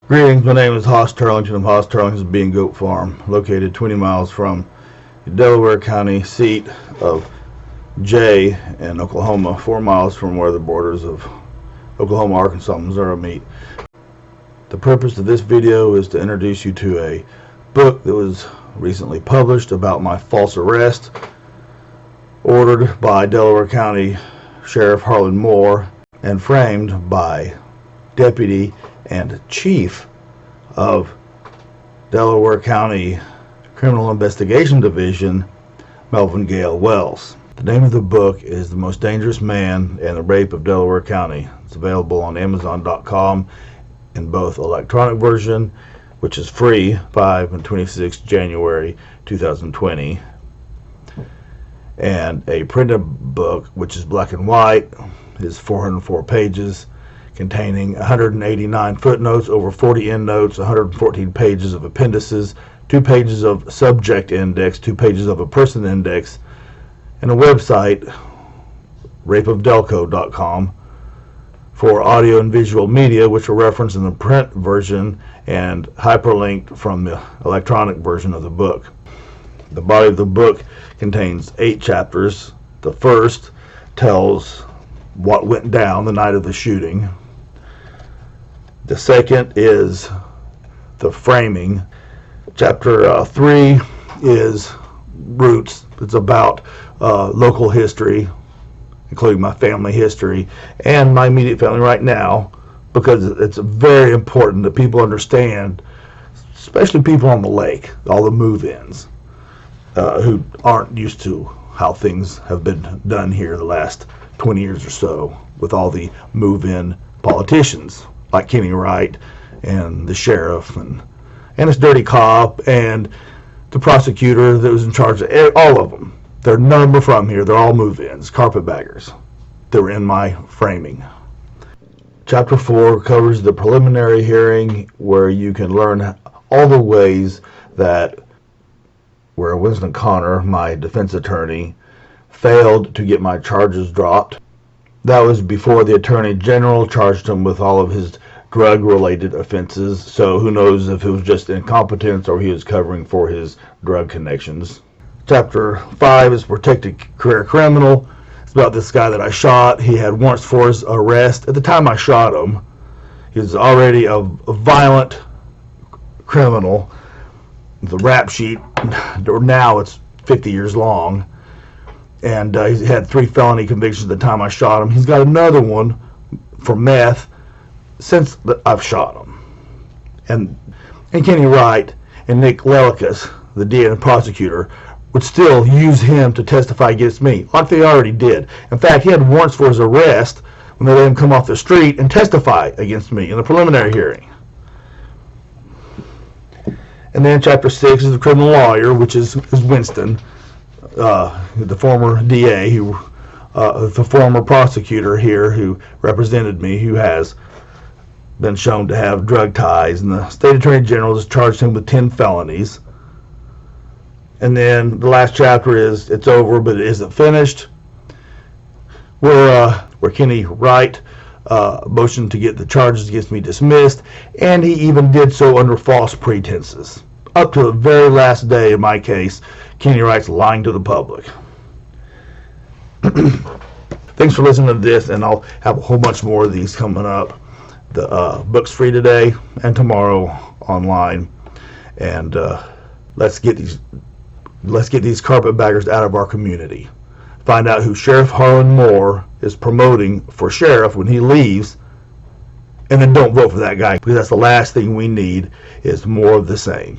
Greetings, my name is Hoss Turlington of Hoss Turlington's Bean Goat Farm, located 20 miles from the Delaware County seat of Jay in Oklahoma, 4 miles from where the borders of Oklahoma, Arkansas, and Missouri meet. The purpose of this video is to introduce you to a book that was recently published about my false arrest, ordered by Delaware County Sheriff Harlan Moore and framed by Deputy and Chief of Delaware County Criminal Investigation Division, Melvin Gale Wells. The name of the book is The Most Dangerous Man and the Rape of Delaware County. It's available on Amazon.com in both electronic version, which is free, 5 and 26 January 2020, and a printed book, which is black and white, is 404 pages, containing 189 footnotes, over 40 endnotes, 114 pages of appendices, 2 pages of subject index, 2 pages of a person index, and a website, rapeofdelco.com, for audio and visual media, which are referenced in the print version and hyperlinked from the electronic version of the book. The body of the book contains 8 chapters. The first tells what went down the night of the shooting. The second is the framing. Chapter 3 is roots. It's about local history, including my family history and my immediate family right now, because it's very important that people understand, especially people on the lake, all the move-ins who aren't used to how things have been done here the last 20 years or so with all the move-in politicians like Kenny Wright and the sheriff and this dirty cop and the prosecutor that was in charge of all of them. They're none from here. They're all move-ins, carpetbaggers. They were in my framing. Chapter 4 covers the preliminary hearing, where you can learn all the ways that where Winston Connor, my defense attorney, failed to get my charges dropped. That was before the Attorney General charged him with all of his drug-related offenses, so who knows if it was just incompetence or he was covering for his drug connections. Chapter 5 is Protected Career Criminal. It's about this guy that I shot. He had warrants for his arrest. At the time I shot him, he was already a violent criminal. The rap sheet, now it's 50 years long. And he had 3 felony convictions at the time I shot him. He's got another one for meth since I've shot him. And Kenny Wright and Nick Lelikas, the DA and the prosecutor, would still use him to testify against me, like they already did. In fact, he had warrants for his arrest when they let him come off the street and testify against me in the preliminary hearing. And then Chapter 6 is the criminal lawyer, which is Winston, the former DA, the former prosecutor here who represented me, who has been shown to have drug ties, and the state attorney general has charged him with 10 felonies. And then the last chapter is it's over, but it isn't finished, where Kenny Wright motioned to get the charges against me dismissed, and he even did so under false pretenses. Up to the very last day of my case, Kenny Wright's lying to the public. Thanks for listening to this, and I'll have a whole bunch more of these coming up. The book's free today and tomorrow online, and let's get these carpetbaggers out of our community. Find out who Sheriff Harlan Moore is promoting for sheriff when he leaves, and then don't vote for that guy, because that's the last thing we need is more of the same.